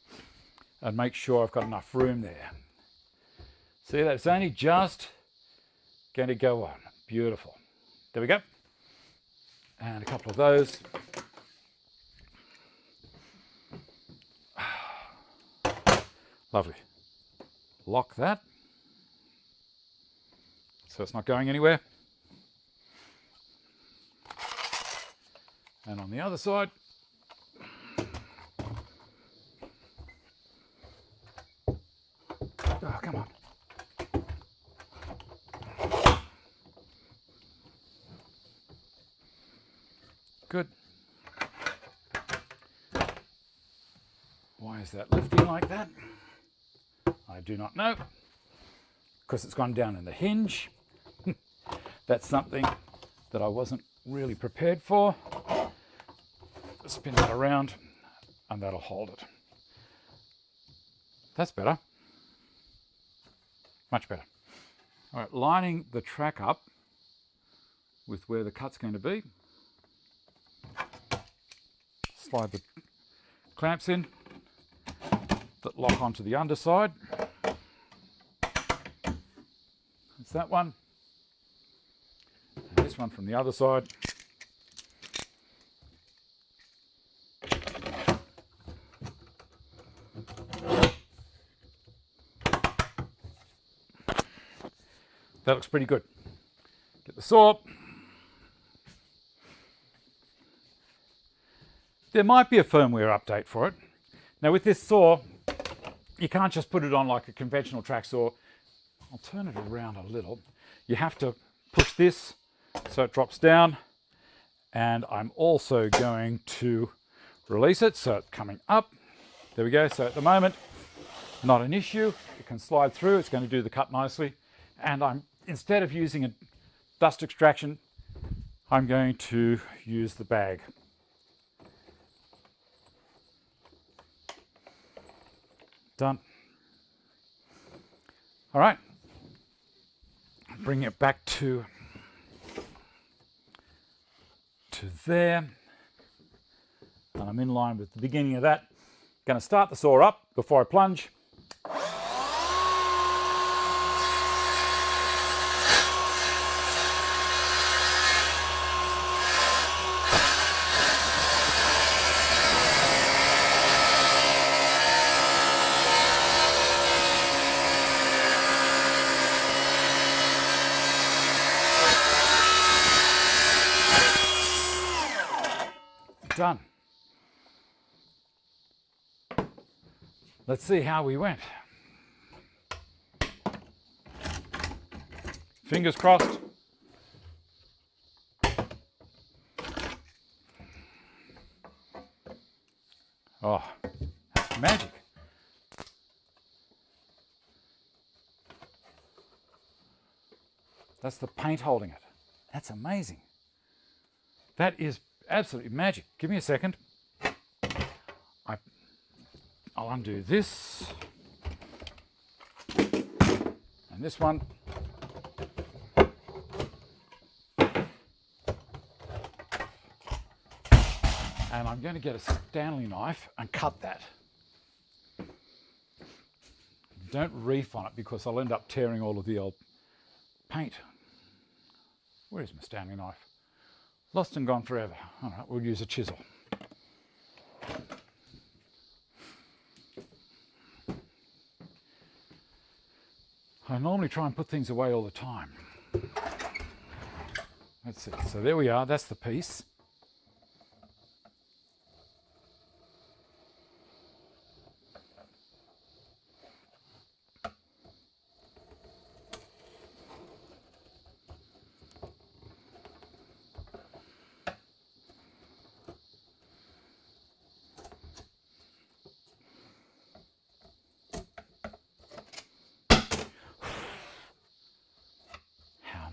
and make sure I've got enough room there. See, that's only just going to go on. Beautiful. There we go. And a couple of those. Lovely. Lock that so it's not going anywhere. And on the other side. Oh, come on. Good. Why is that lifting like that? I do not know. Because it's gone down in the hinge. That's something that I wasn't really prepared for. Spin that around and that'll hold it. That's better. Much better. All right, lining the track up with where the cut's going to be. Slide the clamps in that lock onto the underside. That's that one. And this one from the other side. That looks pretty good. Get the saw. There might be a firmware update for it. Now with this saw, you can't just put it on like a conventional track saw. I'll turn it around a little. You have to push this so it drops down. And I'm also going to release it so it's coming up. There we go. So at the moment, not an issue. It can slide through. It's going to do the cut nicely. And instead of using a dust extraction, I'm going to use the bag. Done. All right. Bring it back to there. And I'm in line with the beginning of that. Going to start the saw up before I plunge. Done. Let's see how we went. Fingers crossed. Oh, that's magic. That's the paint holding it. That's amazing. That is absolutely magic. Give me a second. I'll undo this. And this one. And I'm going to get a Stanley knife and cut that. Don't reef on it because I'll end up tearing all of the old paint. Where's my Stanley knife? Lost and gone forever. All right, we'll use a chisel. I normally try and put things away all the time. That's it. So there we are. That's the piece.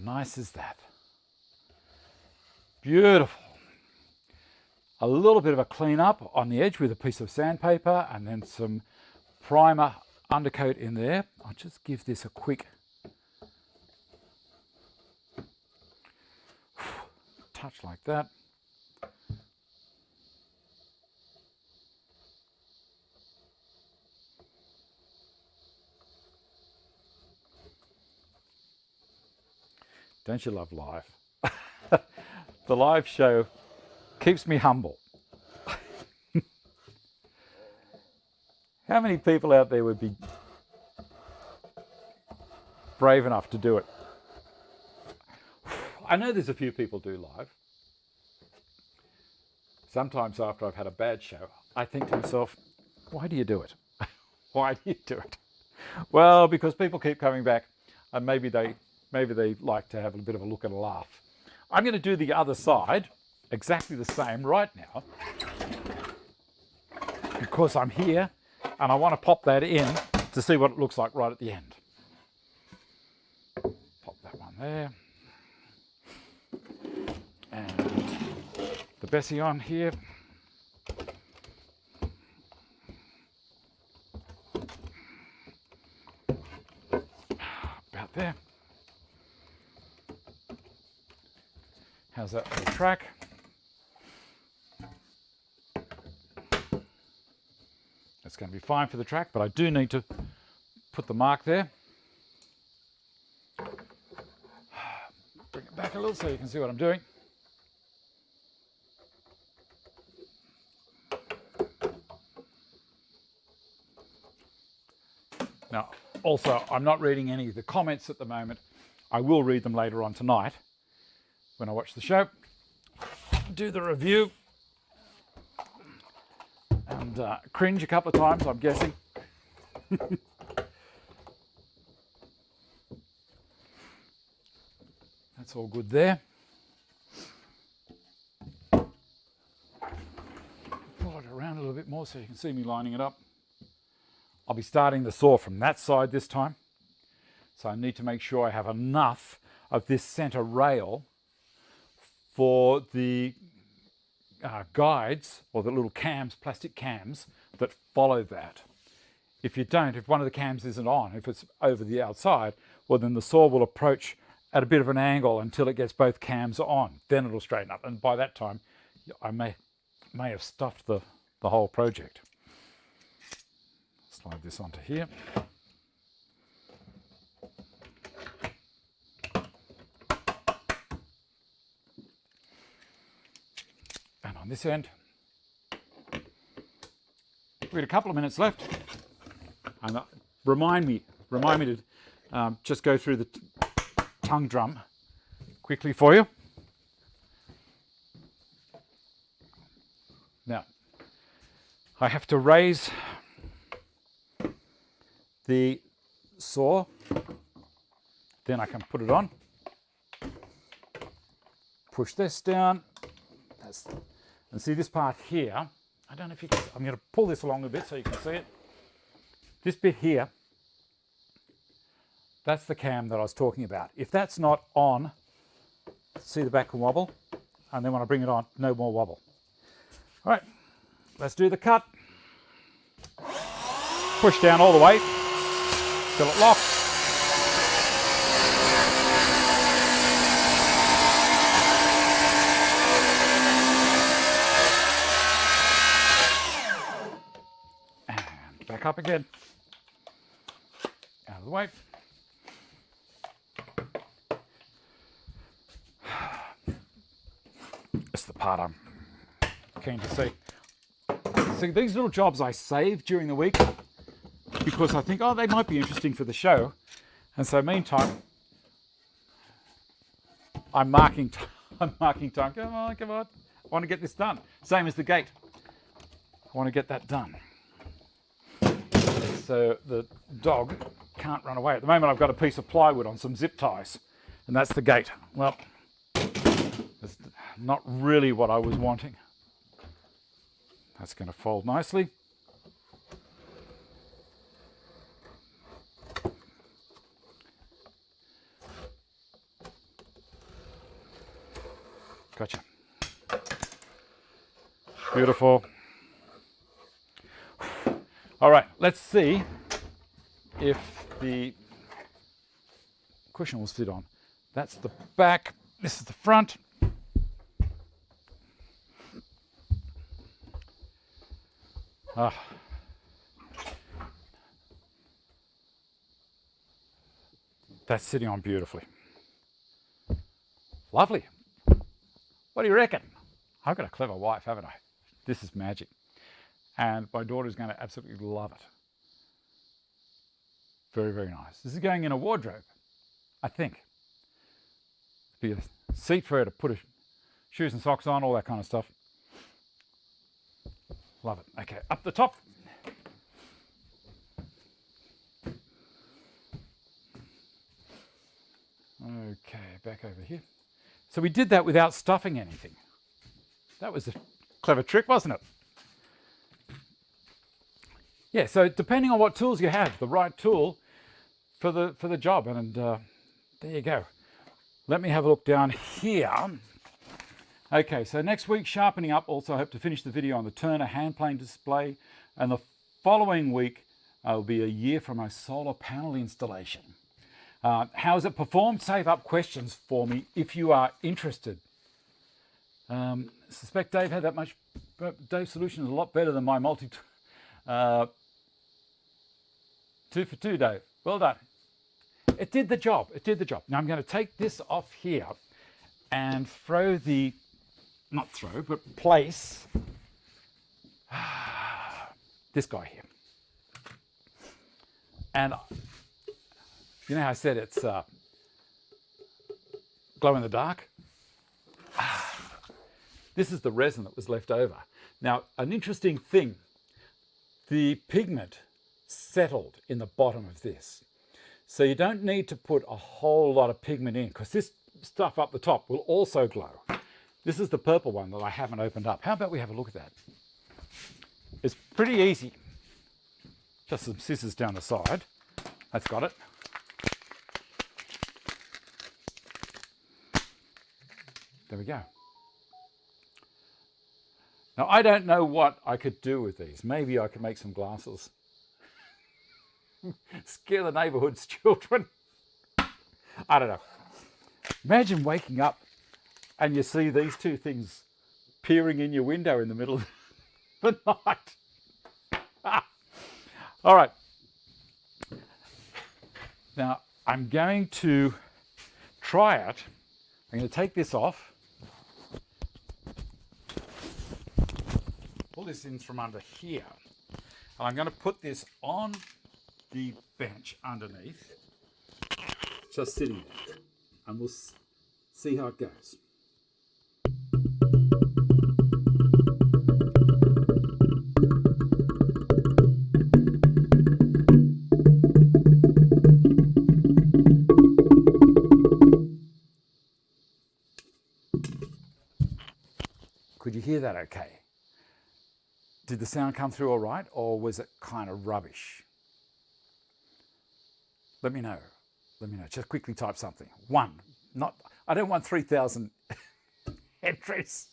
Nice is that? Beautiful. A little bit of a clean up on the edge with a piece of sandpaper and then some primer undercoat in there. I'll just give this a quick touch like that. Don't you love live? The live show keeps me humble. How many people out there would be brave enough to do it? I know there's a few people do live. sometimes after I've had a bad show, I think to myself, why do you do it? Why do you do it? Well, because people keep coming back, and maybe they like to have a bit of a look and a laugh. I'm going to do the other side exactly the same right now, because I'm here and I want to pop that in to see what it looks like right at the end. Pop that one there. And the Bessie on here. About there. How's that for the track? It's going to be fine for the track, but I do need to put the mark there. Bring it back a little so you can see what I'm doing. Now, also, I'm not reading any of the comments at the moment. I will read them later on tonight when I watch the show, do the review, and cringe a couple of times, I'm guessing. That's all good there. Pull it around a little bit more so you can see me lining it up. I'll be starting the saw from that side this time. So I need to make sure I have enough of this center rail for the guides, or the little cams, plastic cams that follow that. If you don't, if one of the cams isn't on, if it's over the outside, well then the saw will approach at a bit of an angle until it gets both cams on. Then it'll straighten up, and by that time I may have stuffed the whole project. Slide this onto here. And on this end, we've got a couple of minutes left. And remind me to just go through the tongue drum quickly for you. Now, I have to raise the saw, then I can put it on, push this down, and see this part here, I don't know if you can, I'm going to pull this along a bit so you can see it. This bit here, that's the cam that I was talking about. If that's not on, see the back can wobble, and then when I bring it on, no more wobble. All right, let's do the cut. Push down all the way till it locks. And back up again. Out of the way. It's the part I'm keen to see. See, these little jobs I save during the week because I think, oh, they might be interesting for the show. And so meantime, I'm marking time. Come on. I want to get this done. Same as the gate. I want to get that done. So the dog can't run away. At the moment, I've got a piece of plywood on some zip ties, and that's the gate. Well, that's not really what I was wanting. That's going to fold nicely. Gotcha. Beautiful. All right, let's see if the cushion will sit on. That's the back. This is the front. That's sitting on beautifully. Lovely. What do you reckon? I've got a clever wife, haven't I? This is magic. And my daughter's going to absolutely love it. Very, very nice. This is going in a wardrobe, I think. Be a seat for her to put her shoes and socks on, all that kind of stuff. Love it. Okay, up the top. Okay, back over here. So we did that without stuffing anything. That was a clever trick, wasn't it? Yeah, so depending on what tools you have, the right tool for the job, and there you go. Let me have a look down here. Okay, so next week, sharpening up. Also, I hope to finish the video on the Turner hand plane display, and the following week will be a year from my solar panel installation. How has it performed? Save up questions for me if you are interested. Suspect Dave had that much. Dave's solution is a lot better than my multi. 2 for 2, Dave. Well done. It did the job. It did the job. Now I'm going to take this off here and throw the, not throw, but place this guy here. And you know how I said it's glow in the dark? This is the resin that was left over. Now, an interesting thing, the pigment settled in the bottom of this. So you don't need to put a whole lot of pigment in, because this stuff up the top will also glow. This is the purple one that I haven't opened up. How about we have a look at that? It's pretty easy. Just some scissors down the side. That's got it. There we go. Now, I don't know what I could do with these. Maybe I could make some glasses. Scare the neighborhood's children. I don't know. Imagine waking up and you see these two things peering in your window in the middle of the night. All right. Now, I'm going to try it. I'm going to take this off. Pull this in from under here. And I'm going to put this on the bench underneath, just sitting there, and we'll see how it goes. Could you hear that okay? Did the sound come through all right, or was it kind of rubbish? Let me know. Let me know. Just quickly type something. One. Not. I don't want 3,000 entries.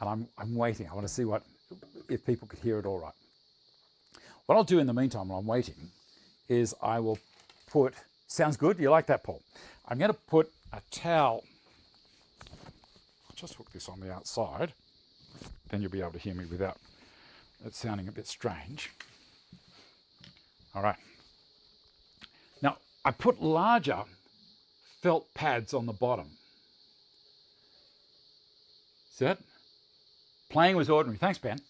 And I'm waiting. I want to see if people could hear it all right. What I'll do in the meantime while I'm waiting is I will put. Sounds good. You like that, Paul? I'm going to put a towel. I'll just hook this on the outside. Then you'll be able to hear me without it sounding a bit strange. All right. Now, I put larger felt pads on the bottom. See that? Playing was ordinary. Thanks, Ben.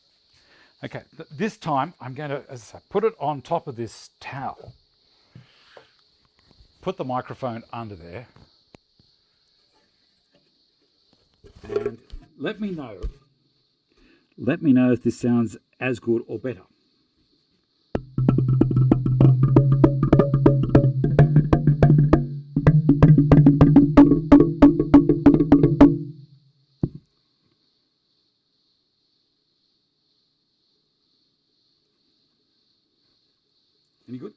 Okay, this time I'm going to, as I say, put it on top of this towel. Put the microphone under there. And let me know if this sounds as good or better. Any good?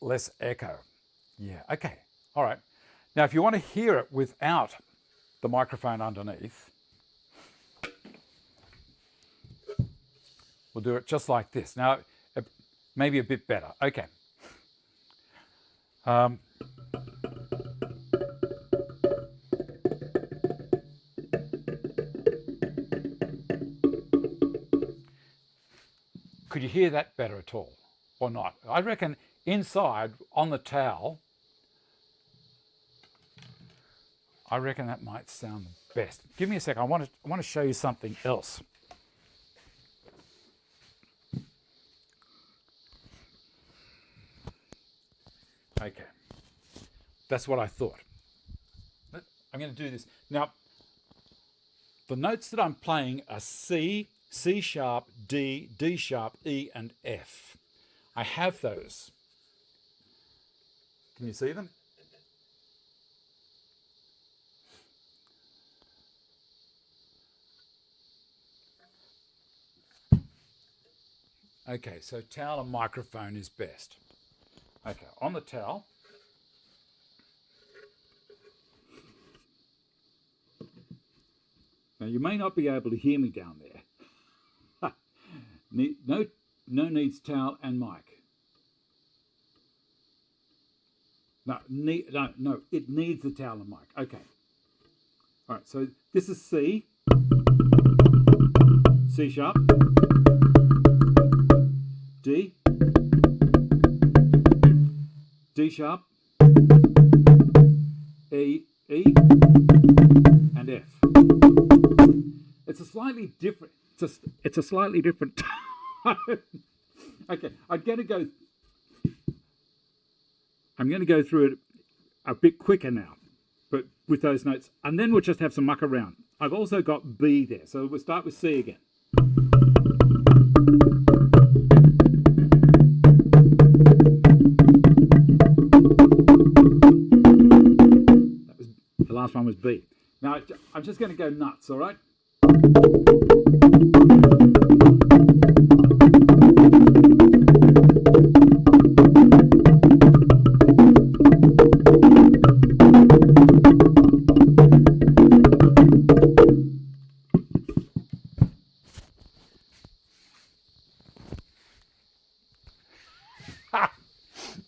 Less echo. Yeah, okay. All right. Now, if you want to hear it without the microphone underneath, we'll do it just like this. Now, maybe a bit better. Okay. Could you hear that better at all or not? I reckon inside on the towel, I reckon that might sound the best. Give me a sec. I want to show you something else. Okay. That's what I thought. I'm going to do this. Now, the notes that I'm playing are C, C sharp, D, D sharp, E, and F. I have those. Can you see them? Okay, so towel and microphone is best. Okay, on the towel. Now you may not be able to hear me down there. No needs towel and mic. No, it needs the towel and mic. Okay. All right, so this is C. C sharp. D. D sharp. E, and F. It's a slightly different. It's a slightly different. Okay, I'm going to go through it a bit quicker now, but with those notes, and then we'll just have some muck around. I've also got B there, so we'll start with C again. The last one was B. Now, I'm just going to go nuts, all right?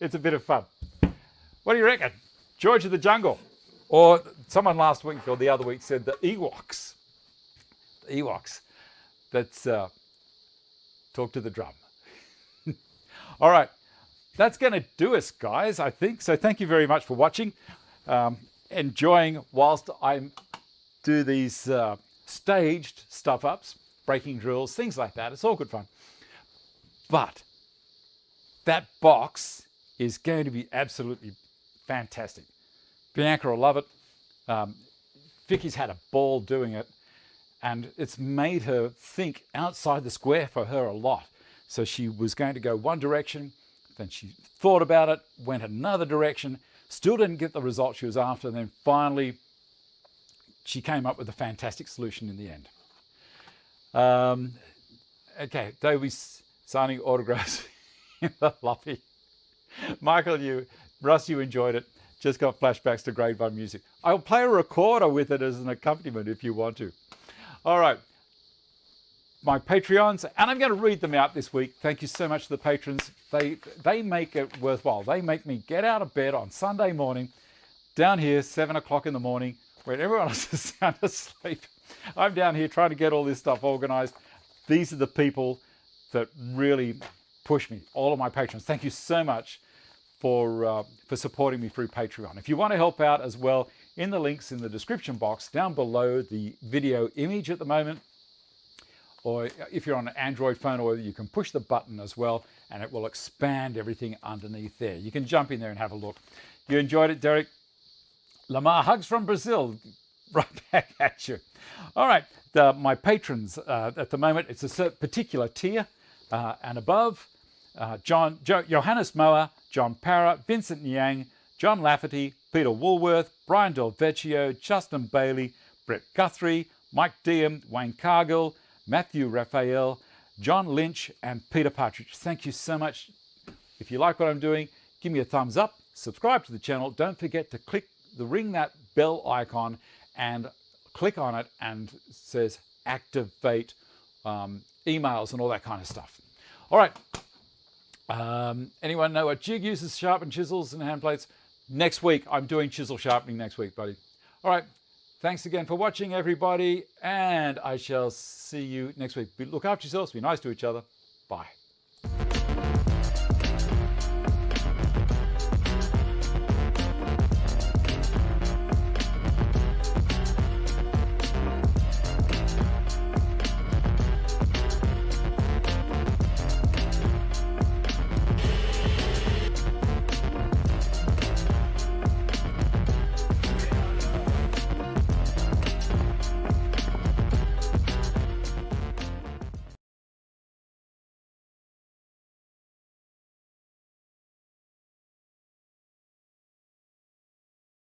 It's a bit of fun. What do you reckon? George of the Jungle. Or someone last week or the other week said the Ewoks. The Ewoks. That's talk to the drum. All right. That's going to do us, guys, I think. So thank you very much for watching. Enjoying whilst I do these staged stuff-ups, breaking drills, things like that. It's all good fun. But that box is going to be absolutely fantastic. Bianca will love it. Vicky's had a ball doing it, and it's made her think outside the square for her a lot. So she was going to go one direction, then she thought about it, went another direction, still didn't get the result she was after, and then finally she came up with a fantastic solution in the end. Okay, Toby's signing autographs in the lobby. Michael, Russ, you enjoyed it. Just got flashbacks to grade 1 music. I'll play a recorder with it as an accompaniment if you want to. All right. My Patreons, and I'm going to read them out this week. Thank you so much to the patrons. They make it worthwhile. They make me get out of bed on Sunday morning, down here, 7 o'clock in the morning, when everyone else is sound asleep. I'm down here trying to get all this stuff organized. These are the people that really push me, all of my patrons. Thank you so much for supporting me through Patreon. If you want to help out as well, in the links in the description box down below the video image at the moment, or if you're on an Android phone, or you can push the button as well, and it will expand everything underneath there. You can jump in there and have a look. You enjoyed it, Derek? Lamar, hugs from Brazil. Right back at you. All right, my patrons at the moment, it's a particular tier and above. Johannes Mohr, John Parra, Vincent Ngian, John Lafferty, Peter Woolworth, Brian Del Vecchio, Justin Bailey, Brett Guthrie, Mike Deam, Wayne Cargill, Matthew Raphael, John Lynch, and Peter Partridge. Thank you so much. If you like what I'm doing, give me a thumbs up, subscribe to the channel. Don't forget to ring that bell icon and click on it, and it says activate emails and all that kind of stuff. All right. Anyone know what jig uses sharpened chisels and hand plates? Next week, I'm doing chisel sharpening next week, buddy. All right. Thanks again for watching, everybody, and I shall see you next week. Look after yourselves. Be nice to each other. Bye.